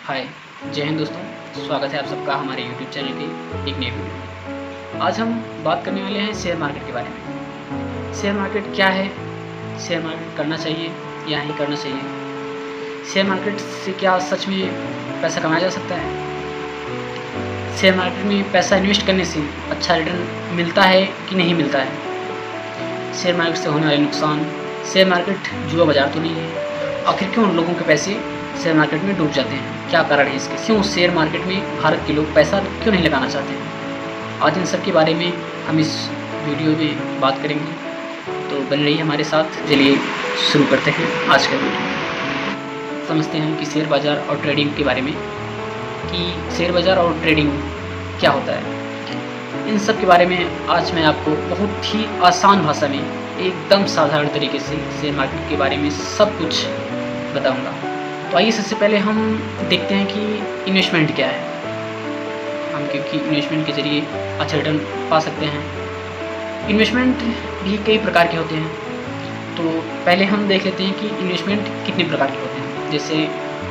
हाय, जय हिंद दोस्तों। स्वागत है आप सबका हमारे यूट्यूब चैनल की एक नई वीडियो में। आज हम बात करने वाले हैं शेयर मार्केट के बारे में। शेयर मार्केट क्या है, शेयर मार्केट करना चाहिए या नहीं करना चाहिए, शेयर मार्केट से क्या सच में पैसा कमाया जा सकता है, शेयर मार्केट में पैसा इन्वेस्ट करने से अच्छा रिटर्न मिलता है कि नहीं मिलता है, शेयर मार्केट से होने वाले नुकसान, शेयर मार्केट जुआ बाजार तो नहीं है, आखिर क्यों लोगों के पैसे शेयर मार्केट में डूब जाते हैं, क्या कारण है इसके, क्यों शेयर मार्केट में भारत के लोग पैसा क्यों नहीं लगाना चाहते हैं। आज इन सब के बारे में हम इस वीडियो में बात करेंगे, तो बन रही हमारे साथ। चलिए शुरू करते हैं आज का वीडियो। समझते हैं कि शेयर बाज़ार और ट्रेडिंग के बारे में, कि शेयर बाज़ार और ट्रेडिंग क्या होता है। इन सब के बारे में आज मैं आपको बहुत ही आसान भाषा में, एकदम साधारण तरीके से शेयर मार्केट के बारे में सब कुछ बताऊँगा। तो आइए सबसे पहले हम देखते हैं कि इन्वेस्टमेंट क्या है। हम क्योंकि इन्वेस्टमेंट के ज़रिए अच्छा रिटर्न पा सकते हैं। इन्वेस्टमेंट भी कई प्रकार के होते हैं, तो पहले हम देख लेते हैं कि इन्वेस्टमेंट कितने प्रकार के होते हैं। जैसे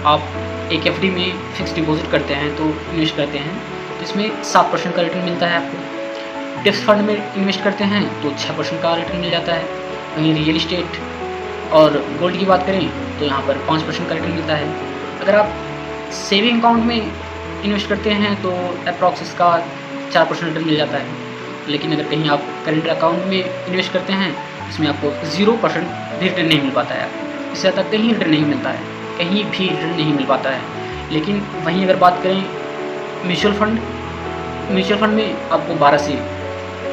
आप एक एफडी में फिक्स डिपॉजिट करते हैं, तो इन्वेस्ट करते हैं तो इसमें 7% का रिटर्न मिलता है आपको। डेप्थ फंड में इन्वेस्ट करते हैं तो 6% का रिटर्न मिल जाता है। वहीं रियल इस्टेट और गोल्ड की बात करें तो यहाँ पर 5% का रिटर्न मिलता है। अगर आप सेविंग अकाउंट में इन्वेस्ट करते हैं तो अप्रॉक्स इसका 4% रिटर्न मिल जाता है। लेकिन अगर कहीं आप करेंट अकाउंट में इन्वेस्ट करते हैं, इसमें आपको 0% भी रिटर्न नहीं मिल पाता है। इससे ज़्यादा कहीं रिटर्न नहीं मिलता है, कहीं भी रिटर्न नहीं मिल पाता है। लेकिन वहीं अगर बात करें म्यूचुअल फंड में आपको 12 से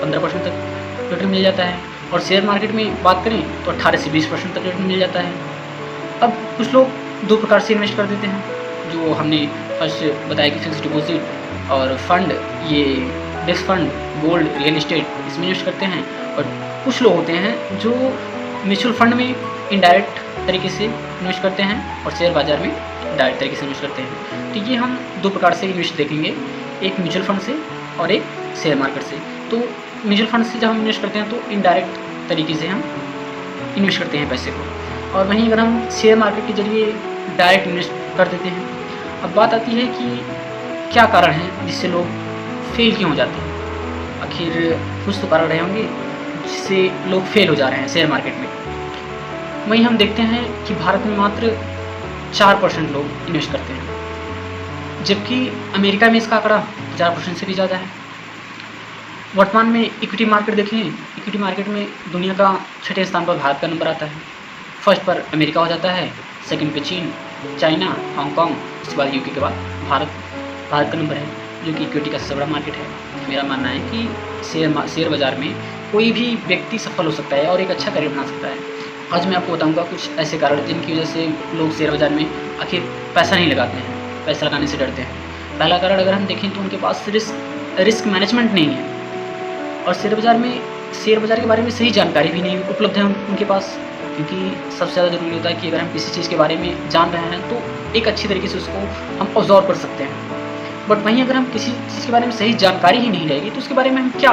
15% तक रिटर्न मिल जाता है। और शेयर मार्केट में बात करें तो 18 से 20% तक रिटर्न मिल जाता है। अब कुछ लोग दो प्रकार से इन्वेस्ट कर देते हैं, जो हमने फर्स्ट बताया कि फिक्स डिपॉजिट और फंड, ये desk fund, gold, real estate, इसमें इन्वेस्ट करते हैं। और कुछ लोग होते हैं जो म्यूचुअल फंड में इनडायरेक्ट तरीके से इन्वेस्ट करते हैं और शेयर बाज़ार में डायरेक्ट तरीके से इन्वेस्ट करते हैं। तो ये हम दो प्रकार से इन्वेस्ट देखेंगे, एक म्यूचुअल फंड से और एक शेयर मार्केट से। तो म्यूचुअल फंड से जब हम इन्वेस्ट करते हैं तो इनडायरेक्ट तरीके से हम इन्वेस्ट करते हैं पैसे को, और वहीं अगर हम शेयर मार्केट के जरिए डायरेक्ट इन्वेस्ट कर देते हैं। अब बात आती है कि क्या कारण है जिससे लोग फेल क्यों हो जाते हैं। आखिर कुछ तो कारण रहे होंगे जिससे लोग फेल हो जा रहे हैं शेयर मार्केट में। वहीं हम देखते हैं कि भारत में मात्र 4% लोग इन्वेस्ट करते हैं, जबकि अमेरिका में इसका आंकड़ा 50% से भी ज़्यादा है। वर्तमान में इक्विटी मार्केट देखें, इक्विटी मार्केट में दुनिया का 6ठे स्थान पर भारत का नंबर आता है। फर्स्ट पर अमेरिका हो जाता है, सेकंड पे चीन, चाइना, हांगकांग, उसके बाद यूके के बाद भारत का नंबर है, जो कि इक्विटी का सबसे बड़ा मार्केट है। मेरा मानना है कि शेयर बाज़ार में कोई भी व्यक्ति सफल हो सकता है और एक अच्छा करियर बना सकता है। आज मैं आपको बताऊँगा कुछ ऐसे कारण जिनकी वजह से लोग शेयर बाज़ार में आखिर पैसा नहीं लगाते हैं, पैसा लगाने से डरते हैं। पहला कारण अगर हम देखें तो उनके पास रिस्क मैनेजमेंट नहीं है, और शेयर बाज़ार के बारे में सही जानकारी भी नहीं उपलब्ध है उनके पास। क्योंकि सबसे ज़्यादा ज़रूरी होता है कि अगर हम किसी चीज़ के बारे में जान रहे हैं तो एक अच्छी तरीके से उसको हम ऑब्जर्व कर सकते हैं। बट वहीं अगर हम किसी चीज़ के बारे में सही जानकारी ही नहीं रहेगी तो उसके बारे में हम क्या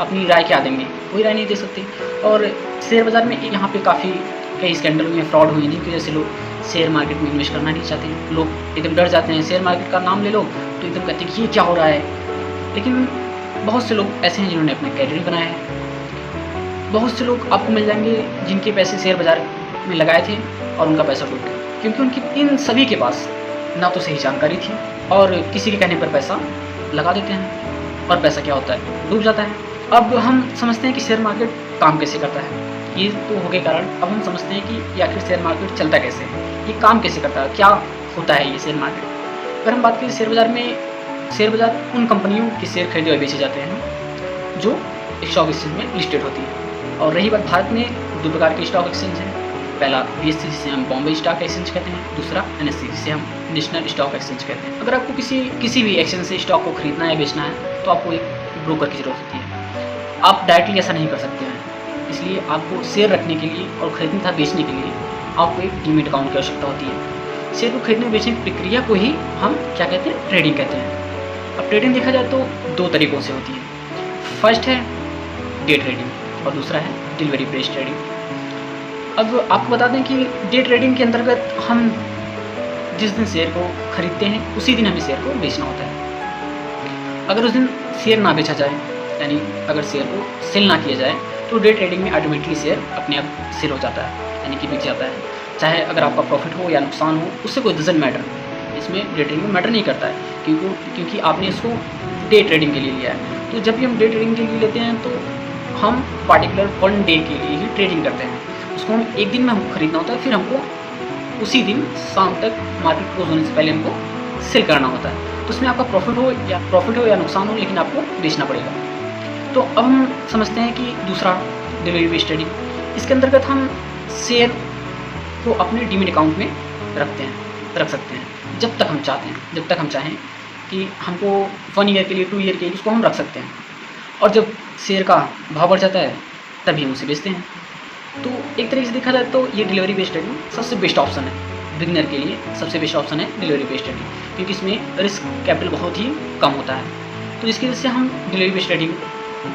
अपनी राय क्या देंगे, कोई राय नहीं दे सकते। और शेयर बाज़ार में यहाँ पे काफ़ी कई स्कैंडल हुए, फ्रॉड हुए, जिनकी वजह से लोग शेयर मार्केट में इन्वेस्ट करना नहीं चाहते। लोग एकदम डर जाते हैं, शेयर मार्केट का नाम ले लो तो एकदम कहते हैं कि ये क्या हो रहा है। लेकिन बहुत से लोग ऐसे हैं जिन्होंने अपना कैरियर बनाया है। बहुत से लोग आपको मिल जाएंगे जिनके पैसे शेयर बाज़ार में लगाए थे और उनका पैसा डूब गया, क्योंकि उनकी इन सभी के पास ना तो सही जानकारी थी और किसी के कहने पर पैसा लगा देते हैं और पैसा क्या होता है, डूब जाता है। अब हम समझते हैं कि शेयर मार्केट काम कैसे करता है। ये तो हो गए कारण। अब हम समझते हैं कि आखिर शेयर मार्केट चलता कैसे है, ये काम कैसे करता है, क्या होता है ये शेयर मार्केट। अगर हम बात करें शेयर बाज़ार में, शेयर बाज़ार उन कंपनियों के शेयर खरीदे और बेचे जाते हैं जो स्टॉक एक्सचेंज में लिस्टेड होती है। और रही बात भारत में, दो प्रकार के स्टॉक एक्सचेंज हैं। पहला BSE, जिसे हम बॉम्बे स्टॉक एक्सचेंज कहते हैं, दूसरा NSE, जिसे हम नेशनल स्टॉक एक्सचेंज कहते हैं। अगर आपको किसी भी एक्सचेंज से स्टॉक को खरीदना या बेचना है तो आपको एक ब्रोकर की ज़रूरत होती है। आप डायरेक्टली ऐसा नहीं कर सकते हैं, इसलिए आपको शेयर रखने के लिए और खरीदने तथा बेचने के लिए आपको एक डीमैट अकाउंट की आवश्यकता होती है। शेयर को खरीदने बेचने की प्रक्रिया को ही हम क्या कहते हैं, ट्रेडिंग कहते हैं। अब ट्रेडिंग देखा जाए तो दो तरीक़ों से होती है। फर्स्ट है डे ट्रेडिंग और दूसरा है डिलीवरी बेस्ड ट्रेडिंग। अब आपको बता दें कि डे ट्रेडिंग के अंतर्गत हम जिस दिन शेयर को खरीदते हैं उसी दिन हमें शेयर को बेचना होता है। अगर उस दिन शेयर ना बेचा जाए, यानी अगर शेयर को सेल ना किया जाए, तो डे ट्रेडिंग में ऑटोमेटिकली शेयर अपने आप सेल हो जाता है, यानी कि बिक जाता है। चाहे अगर आपका प्रॉफिट हो या नुकसान हो, उससे कोई डजंट मैटर, इसमें डे ट्रेडिंग में मैटर नहीं करता है, क्योंकि आपने इसको डे ट्रेडिंग के लिए लिया है। तो जब भी हम डे ट्रेडिंग के लिए लेते हैं तो हम पार्टिकुलर 1 डे के लिए ही ट्रेडिंग करते हैं। उसको हम एक दिन में हमको खरीदना होता है, फिर हमको उसी दिन शाम तक मार्केट क्लोज होने से पहले हमको सेल करना होता है। तो उसमें आपका प्रॉफिट हो या नुकसान हो, लेकिन आपको बेचना पड़ेगा। तो अब हम समझते हैं कि दूसरा डिलीवरी बेस्ड ट्रेडिंग। इसके अंतर्गत हम शेयर को अपने डीमैट अकाउंट में रख सकते हैं जब तक हम चाहते हैं, जब तक हम चाहें कि हमको 1 ईयर के लिए 2 ईयर के लिए उसको हम रख सकते हैं। और जब शेयर का भाव बढ़ जाता है तभी हम उसे बेचते हैं। तो एक तरीके से देखा जाए तो ये डिलीवरी बेस्ड ट्रेडिंग सबसे बेस्ट ऑप्शन है। बिगिनर के लिए सबसे बेस्ट ऑप्शन है डिलीवरी बेस्ड ट्रेडिंग, क्योंकि इसमें रिस्क कैपिटल बहुत ही कम होता है। तो इसकी वजह से हम डिलीवरी बेस्ड ट्रेडिंग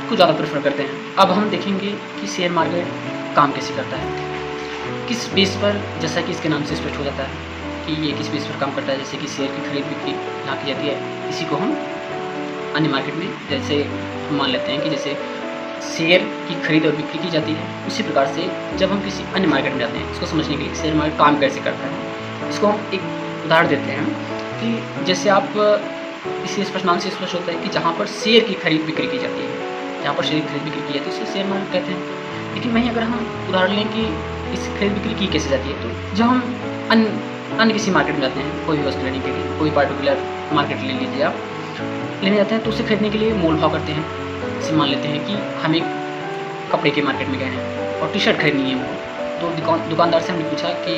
को ज़्यादा प्रेफर करते हैं। अब हम देखेंगे कि शेयर मार्केट काम कैसे करता है, किस बेस पर, जैसा कि इसके नाम से स्पष्ट हो जाता है कि ये किस बेस पर काम करता है। जैसे कि शेयर की खरीद बिक्री यहाँ की जाती है, इसी को हम अन्य मार्केट में जैसे हम मान लेते हैं कि जैसे शेयर की खरीद और बिक्री की जाती है, उसी प्रकार से जब हम किसी अन्य मार्केट में जाते हैं, इसको समझने के लिए शेयर मार्केट काम कैसे करता है, इसको हम एक उदाहरण देते हैं कि जैसे आप इसी स्पष्ट नाम से स्पष्ट होता है कि जहाँ पर शेयर की खरीद बिक्री की जाती है, जहाँ पर शेयर की खरीद बिक्री की जाती है उसे शेयर मार्केट कहते हैं। लेकिन वहीं अगर हम उदाहरण लें कि इस खरीद बिक्री की कैसे जाती है, तो जब हम अन्य किसी मार्केट में जाते हैं, कोई भी वस्तु लेने के लिए, कोई पार्टिकुलर मार्केट ले लीजिए आप, लेने जाते हैं तो उसे खरीदने के लिए मोल भाव करते हैं। जैसे मान लेते हैं कि हम एक कपड़े के मार्केट में गए हैं और टी शर्ट खरीदनी है वो, तो दुकानदार से हमने पूछा कि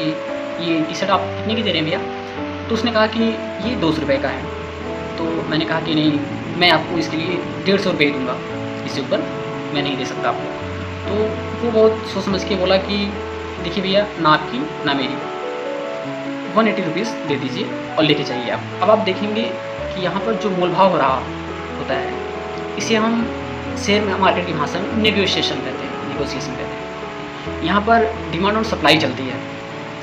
ये टी शर्ट आप कितने की दे रहे हैं भैया? तो उसने कहा कि ये 200 रुपये का है। तो मैंने कहा कि नहीं, मैं आपको इसके लिए 150 रुपये दूँगा, इससे ऊपर मैं नहीं दे सकता आपको। तो वो बहुत सोच समझ के बोला कि देखिए भैया, ना आपकी ना मेरी, 180 रुपीज़ दे दीजिए और लेके जाइए आप। अब आप देखेंगे कि यहाँ पर जो मोल भाव हो रहा होता है, इसे हम शेयर मार्केट की भाषा में नेगोशिएशन कहते हैं। यहाँ पर डिमांड और सप्लाई चलती है।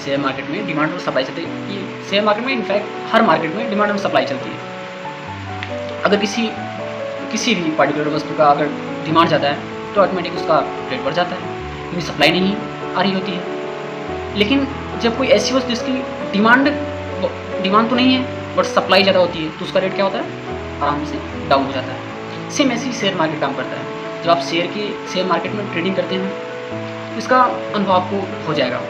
शेयर मार्केट में डिमांड और सप्लाई चलती है। ये शेयर मार्केट में इनफैक्ट हर मार्केट में डिमांड और सप्लाई चलती है। अगर किसी भी पार्टिकुलर वस्तु का अगर डिमांड ज़्यादा है तो ऑटोमेटिक उसका रेट बढ़ जाता है, क्योंकि सप्लाई नहीं आ रही होती है। लेकिन जब कोई ऐसी वस्तु जिसकी डिमांड तो नहीं है बट सप्लाई ज़्यादा होती है, तो उसका रेट क्या होता है, आराम से डाउन हो जाता है। सेम ऐसे ही शेयर मार्केट काम करता है। जब आप शेयर मार्केट में ट्रेडिंग करते हैं तो इसका अनुभव आपको हो जाएगा।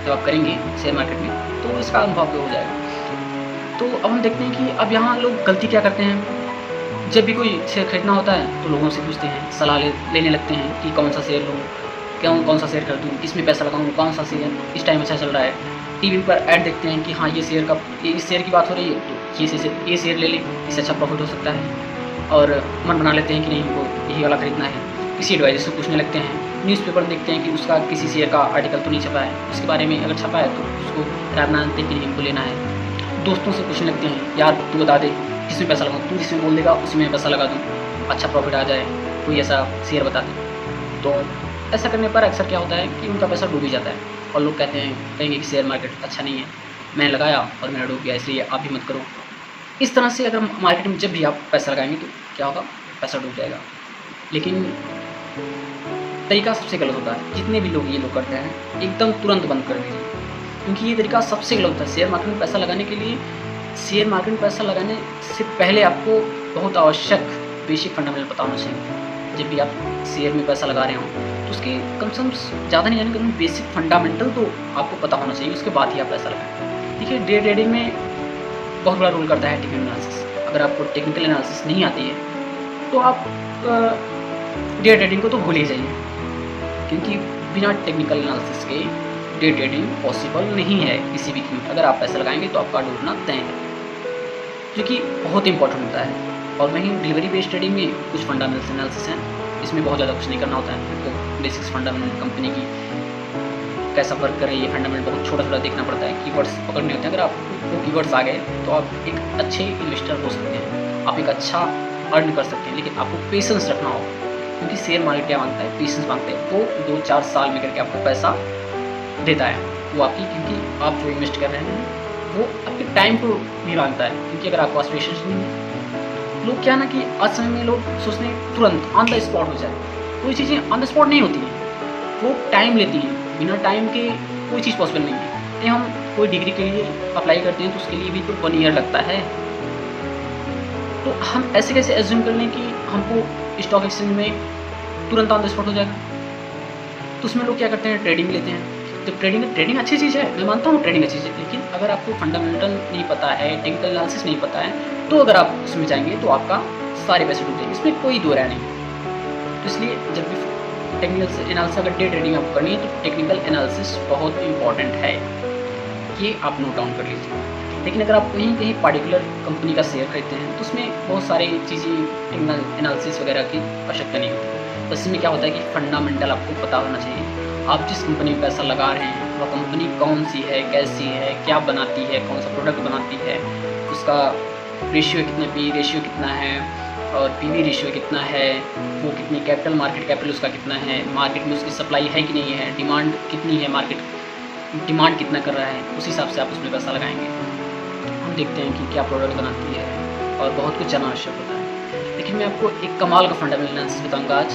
जब आप करेंगे शेयर मार्केट में तो इसका अनुभव आपको हो जाएगा। तो अब हम देखते हैं कि अब यहाँ लोग गलती क्या करते हैं। जब भी कोई शेयर खरीदना होता है तो लोगों से पूछते हैं, सलाह लेने लगते हैं कि कौन सा शेयर लूँ, कौन सा शेयर खरीदूँ, किस में पैसा लगाऊँ, कौन सा शेयर इस टाइम अच्छा चल रहा है। टीवी पर ऐड देखते हैं कि हाँ इस शेयर की बात हो रही है तो ये शेयर ले लें, इससे अच्छा प्रॉफिट हो सकता है। और मन बना लेते हैं कि नहीं, हमको यही वाला खरीदना है। किसी एडवाइजर से पूछने लगते हैं, न्यूज़पेपर देखते हैं कि उसका किसी शेयर का आर्टिकल तो नहीं छपा है, उसके बारे में अगर छपा है तो उसको राय बनाते हैं कि नहीं हमको लेना है। दोस्तों से पूछने लगते हैं, यार तू बता दे किसमें पैसा लगाऊँ, तू जिसमें बोल देगा उसमें पैसा लगा दूँ, अच्छा प्रॉफिट आ जाए, कोई ऐसा शेयर बता दे। तो ऐसा करने पर अक्सर क्या होता है कि उनका पैसा डूब ही जाता है और लोग कहेंगे कि शेयर मार्केट अच्छा नहीं है, मैंने लगाया और मेरा डूब गया, इसलिए आप भी मत करो। इस तरह से अगर मार्केट में जब भी आप पैसा लगाएंगे तो क्या होगा, पैसा डूब जाएगा। लेकिन तरीका सबसे गलत होता है। जितने भी लोग ये लोग करते हैं एकदम तुरंत बंद कर दीजिए, क्योंकि ये तरीका सबसे गलत होता है। शेयर मार्केट में पैसा लगाने के लिए, शेयर मार्केट में पैसा लगाने से पहले आपको बहुत आवश्यक बेसिक फंडामेंटल पता होना चाहिए। जब भी आप शेयर में पैसा लगा रहे हो तो उसके कम से कम ज़्यादा नहीं जाने कम बेसिक फंडामेंटल तो आपको पता होना चाहिए, उसके बाद ही आप पैसा लगाएं। देखिए डे ट्रेडिंग में बहुत बड़ा रोल करता है टेक्निकल एनालिसिस। अगर आपको टेक्निकल एनालिसिस नहीं आती है तो आप डे ट्रेडिंग को तो भूल ही जाइए, क्योंकि बिना टेक्निकल एनालिसिस के डे ट्रेडिंग पॉसिबल नहीं है किसी भी कीमत। अगर आप पैसा लगाएंगे तो आपका डूबना तय है, जो कि बहुत इंपॉर्टेंट होता है। और वहीं डिलीवरी बेस्ड ट्रेडिंग में कुछ फंडामेंटल एनालिसिस हैं, इसमें बहुत ज़्यादा कुछ नहीं करना होता है। तो बेसिक्स फंडामेंटल कंपनी की कैसा वर्क करे, ये फंडामेंटल बहुत छोटा छोटा देखना पड़ता है, कीवर्ड्स पकड़ने होते हैं। अगर आपको कीवर्ड्स आ गए तो आप एक अच्छे इन्वेस्टर हो सकते हैं, आप एक अच्छा अर्न कर सकते हैं। लेकिन आपको पेशेंस रखना होगा, क्योंकि शेयर मार्केट क्या मांगता है, पेशेंस मांगते हैं। वो 2-4 साल में करके आपको पैसा देता है वो आपकी, क्योंकि आप जो इन्वेस्ट कर रहे हैं वो आपके टाइम को भी मांगता है, क्योंकि अगर आपके पास पेशेंस नहीं है, लोग क्या ना कि आज समय में लोग सोचते हैं तुरंत ऑन द स्पॉट हो जाए। कोई चीज़ें ऑन द स्पॉट नहीं होती हैं, वो टाइम लेती हैं। बिना टाइम के कोई चीज़ पॉसिबल नहीं है। ये हम कोई डिग्री के लिए अप्लाई करते हैं तो उसके लिए भी तो 1 ईयर लगता है। तो हम ऐसे कैसे एज्यूम कर लें कि हमको स्टॉक एक्सचेंज में तुरंत ऑन द स्पॉट हो जाएगा। तो उसमें लोग क्या करते हैं, ट्रेडिंग लेते हैं। तो ट्रेडिंग अच्छी चीज़ है, मैं मानता हूँ ट्रेडिंग अच्छी चीज़ है, लेकिन अगर आपको फंडामेंटल नहीं पता है, टेक्निकल एनालिसिस नहीं पता है, तो अगर आप उसमें जाएंगे तो आपका सारे पैसे डूब जाएंगे, इसमें कोई दो राय नहीं। तो इसलिए जब भी टेक्निकल एनालिसिस अगर डे ट्रेडिंग आपको करनी है तो टेक्निकल एनालिसिस बहुत इंपॉर्टेंट है, ये आप नोट डाउन कर लीजिए। लेकिन अगर आप कहीं पार्टिकुलर कंपनी का शेयर खरीदते हैं तो उसमें बहुत सारी चीज़ें टेक्निकल एनालिसिस वगैरह की आवश्यकता नहीं होती। बस इसमें क्या होता है कि फंडामेंटल आपको पता होना चाहिए। आप जिस कंपनी में पैसा लगा रहे हैं वह कंपनी कौन सी है, कैसी है, क्या बनाती है, कौन सा प्रोडक्ट बनाती है, उसका रेशियो कितना, पी रेशियो कितना है और पीवी रेशियो कितना है, वो कितनी कैपिटल, मार्केट कैपिटल उसका कितना है, मार्केट में उसकी सप्लाई है कि नहीं है, डिमांड कितनी है, मार्केट डिमांड कितना कर रहा है, उस हिसाब से आप उसमें पैसा लगाएंगे। हम देखते हैं कि क्या प्रोडक्ट बनाती है और बहुत कुछ जानना आवश्यक होता है। लेकिन मैं आपको एक कमाल का फंडामेंटल एनालिसिस बताऊँगा आज,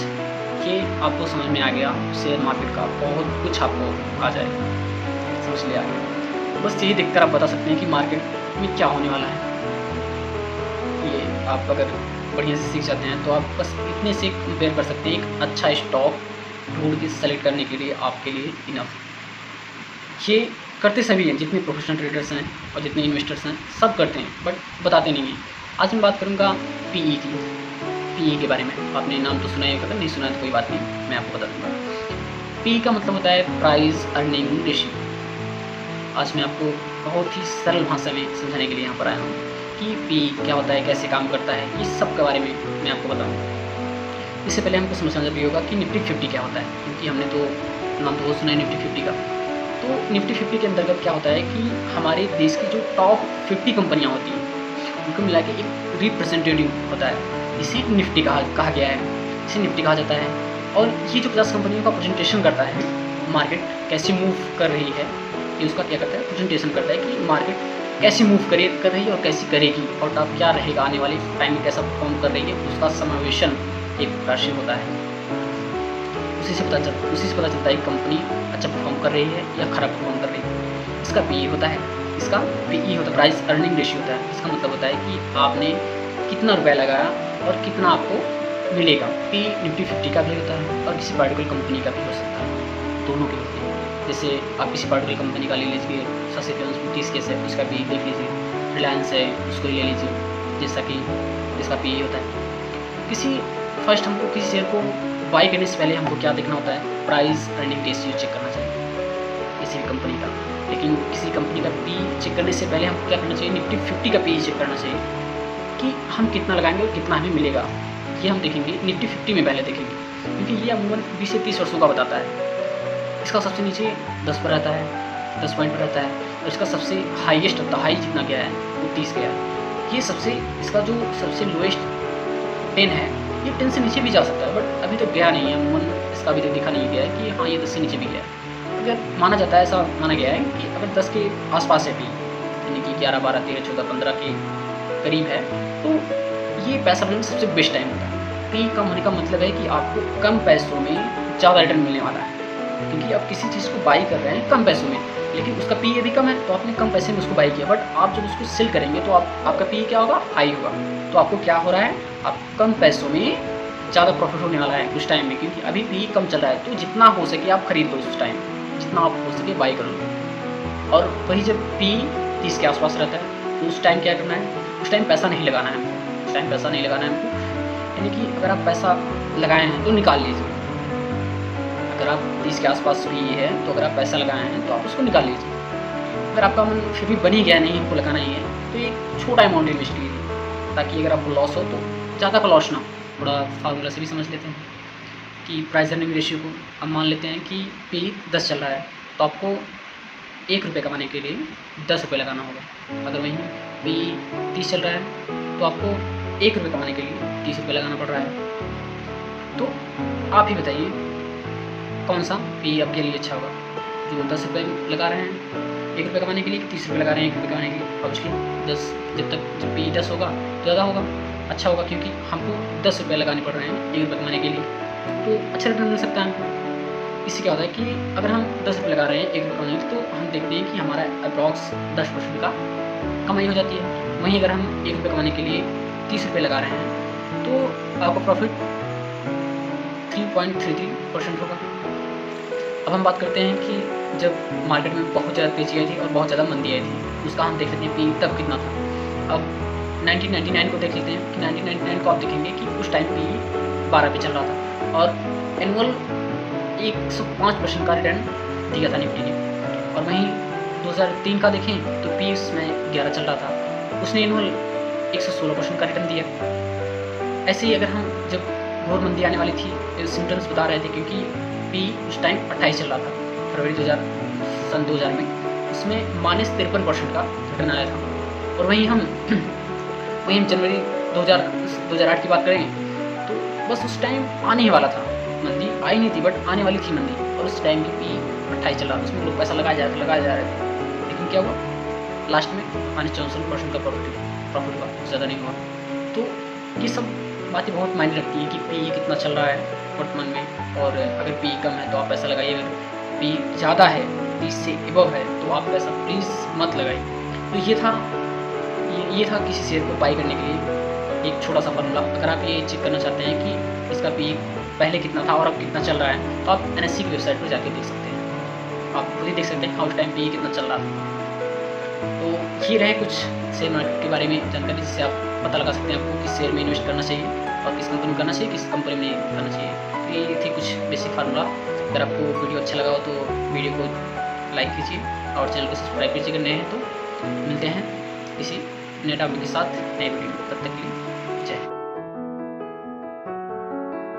ये आपको समझ में आ गया, शेयर मार्केट का बहुत कुछ आपको आ जाएगा, समझ लिया गया। बस यही देखकर आप बता सकते हैं कि मार्केट में क्या होने वाला है। ये आप अगर बढ़िया से सीख जाते हैं तो आप बस इतने से कंपेयर कर सकते हैं। एक अच्छा स्टॉक ढूंढ के सेलेक्ट करने के लिए आपके लिए इनफ। ये करते सभी हैं, जितने प्रोफेशनल ट्रेडर्स हैं और जितने इन्वेस्टर्स हैं सब करते हैं, बट बताते नहीं हैं। आज मैं बात करूँगा पीई की, पीई के बारे में। आपने नाम तो सुना ही होगा, नहीं सुना है तो कोई बात नहीं, मैं आपको बता दूँगा। पीई का मतलब होता है प्राइस अर्निंग रेशियो। आज मैं आपको बहुत ही सरल भाषा में समझाने के लिए यहाँ पर आया हूँ कि पीई क्या होता है, कैसे काम करता है, इस सब के बारे में मैं आपको बताऊँगा। इससे पहले हमको समझना जरूरी होगा कि निफ्टी 50 क्या होता है, क्योंकि हमने तो नाम तो बहुत सुना है निफ्टी 50 का। तो निफ्टी 50 के अंतर्गत क्या होता है कि हमारे देश की जो टॉप 50 कंपनियाँ होती हैं उनको मिला के एक रिप्रेजेंटेटिव होता है, इसे निफ्टी कहा गया है, इसे निफ्टी कहा जाता है। और ये जो 50 कंपनियों का प्रेजेंटेशन करता है, मार्केट कैसे मूव कर रही है, ये उसका क्या करता है, प्रेजेंटेशन करता है कि मार्केट कैसी मूव कर रही है और कैसी करेगी और टॉप क्या रहेगा, आने वाले टाइम में कैसा परफॉर्म कर रही है, उसका समावेशन एक राशि होता है। उसी से पता चलता है कि कंपनी अच्छा परफॉर्म कर रही है या खराब परफॉर्म कर रही है। इसका पीई होता है, इसका पीई होता है प्राइस अर्निंग रेशियो होता है। इसका मतलब होता है कि आपने कितना रुपया लगाया और कितना आपको मिलेगा। पी निफ्टी 50 का भी होता है और किसी पार्टिकुलर कंपनी का भी हो सकता है, दोनों के होते हैं। जैसे आप किसी पार्टिकुलर कंपनी का ले लीजिए, सबसे फेमस 30 केस है, उसका पी देख लीजिए। रिलायंस है, उसको ले लीजिए, जैसा कि इसका पी होता है। हमको किसी शेयर को बाई करने से पहले हमको क्या देखना होता है, प्राइस अर्निंग रेशियो चेक करना चाहिए किसी भी कंपनी का। लेकिन किसी कंपनी का पी चेक करने से पहले हमको क्या करना चाहिए, निफ्टी 50 का पी चेक करना चाहिए कि हम कितना लगाएंगे और कितना हमें मिलेगा। ये हम देखेंगे निफ्टी 50 में पहले देखेंगे, क्योंकि ये अमूमन 20 से 30 वर्षों का बताता है। इसका सबसे नीचे 10 पर रहता है, 10 पॉइंट पर रहता है, और इसका सबसे हाईएस्ट होता है, हाई जितना गया है वो 30 गया है। ये इसका जो सबसे लोएस्ट 10 है, ये 10 से नीचे भी जा सकता है, बट अभी तक गया नहीं है। अमूमन इसका अभी तक दिखा नहीं गया है कि हाँ ये 10 से नीचे भी गया है। अगर माना जाता है, ऐसा माना गया है कि अगर 10 के आसपास है पी, यानी कि 11, 12, 13, 14, 15 के करीब है, तो ये पैसा बनाने सबसे बेस्ट टाइम होता है। पी कम होने का मतलब है कि आपको कम पैसों में ज़्यादा रिटर्न मिलने वाला है, क्योंकि आप किसी चीज़ को बाई कर रहे हैं कम पैसों में, लेकिन उसका पी यदि कम है तो आपने कम पैसे में उसको बाई किया, बट आप जब उसको सेल करेंगे तो आपका पी क्या होगा, हाई होगा। तो आपको क्या हो रहा है, आप कम पैसों में ज़्यादा प्रॉफिट होने वाला है उस टाइम में, क्योंकि अभी पी कम चल रहा है। तो जितना हो सके आप खरीद लो उस टाइम, जितना आप हो सके बाई कर लो। और वही जब पी 30 के आसपास रहता है तो उस टाइम क्या करना है, उस टाइम पैसा नहीं लगाना है हमको, उस टाइम पैसा नहीं लगाना है हमको। यानी कि अगर आप पैसा लगाए हैं तो निकाल लीजिए। अगर आप 30 के आसपास पी है तो अगर आप पैसा लगाए हैं तो आप उसको निकाल लीजिए। अगर आपका मन फिर भी बन ही गया नहीं, हमको लगाना ही है, तो एक छोटा अमाउंट इन्वेस्ट कीजिए, ताकि अगर आपको लॉस हो तो ज़्यादा का लॉस ना हो। थोड़ा फार्मूला से भी समझ लेते हैं कि प्राइस अर्निंग रेशियो को हम मान लेते हैं कि पी 10 चल रहा है, तो आपको 1 रुपये कमाने के लिए 10 रुपये लगाना होगा। अगर वहीं पी 30 चल रहा है तो आपको 1 रुपये कमाने के लिए 30 रुपये लगाना पड़ रहा है। तो आप ही बताइए कौन सा पी आपके लिए अच्छा होगा, जो 10 रुपये लगा रहे हैं ₹1 कमाने के लिए, 30 रुपये लगा रहे हैं ₹1 कमाने के लिए। और उसकी 10 जब पी 10 होगा तो ज़्यादा होगा, अच्छा होगा, क्योंकि हमको ₹10 लगाने पड़ रहे हैं ₹1 कमाने के लिए, तो अच्छा रिटर्न मिल सकता है हमको। इससे क्या होता है कि अगर हम ₹10 लगा रहे हैं ₹1 कमाने के लिए, तो हम देखते हैं कि हमारा अप्रॉक्स 10% का कमाई हो जाती है। वहीं अगर हम ₹1 कमाने के लिए ₹30 लगा रहे हैं तो आपका प्रॉफिट 3.33% होगा। अब हम बात करते हैं कि जब मार्केट में बहुत ज़्यादा तेज़ी आई थी और बहुत ज़्यादा मंदी आई थी, उसका हम देख सकते हैं पी तब कितना था। अब 1999 को देख लेते हैं कि 1999 को आप देखेंगे कि उस टाइम पी 12 पे चल रहा था और एनुअल 105% का रिटर्न दिया था निफ्टी ने। और वहीं 2003 का देखें तो पी उसमें 11 चल रहा था, उसने एनुअल 116% का रिटर्न दिया। ऐसे ही अगर हम जब घोर मंदी आने वाली थी, सिम्टम्स बता रहे थे, क्योंकि पी उस टाइम 28 चल रहा था फरवरी 2000 में, उसमें -53% का रिटर्न आया था। और वहीं हम जनवरी 2008 की बात करें तो बस उस टाइम आने ही वाला था, मंदी आई नहीं थी बट आने वाली थी मंदी, और उस टाइम भी पी 28 चल रहा था, उसमें लोग पैसा लगाया जा रहे थे। लेकिन क्या हुआ, लास्ट में -64% का प्रॉफिट हुआ, ज़्यादा नहीं हुआ। तो ये सब बातें बहुत मायने रखती हैं कि पी कितना चल रहा है वर्तमान में, और अगर पी कम है तो आप पैसा लगाइए, अगर पी ज़्यादा है, 30 से एबव है, तो आप पैसा प्लीज़ मत लगाइए। तो ये था किसी शेयर को बाई करने के लिए एक छोटा सा फार्मूला। अगर आप ये चेक करना चाहते हैं कि इसका पी पहले कितना था और अब कितना चल रहा है, तो आप NSE की वेबसाइट पर जाके देख सकते हैं, आप खुद ही देख सकते हैं कि उस टाइम पी कितना चल रहा था। तो ये रहे कुछ शेयर मार्केट के बारे में जानकारी, जिससे आप पता लगा सकते हैं आपको किस शेयर में इन्वेस्ट करना चाहिए और किस कंपनी में करना चाहिए, किस कंपनी में नहीं करना चाहिए। तो ये थे कुछ बेसिक फार्मूला। अगर आपको वीडियो अच्छा लगा हो तो वीडियो को लाइक कीजिए और चैनल को सब्सक्राइब कीजिए अगर नए हैं तो। मिलते हैं किसी नए टॉपिक के साथ नए वीडियो में, तब तक के लिए।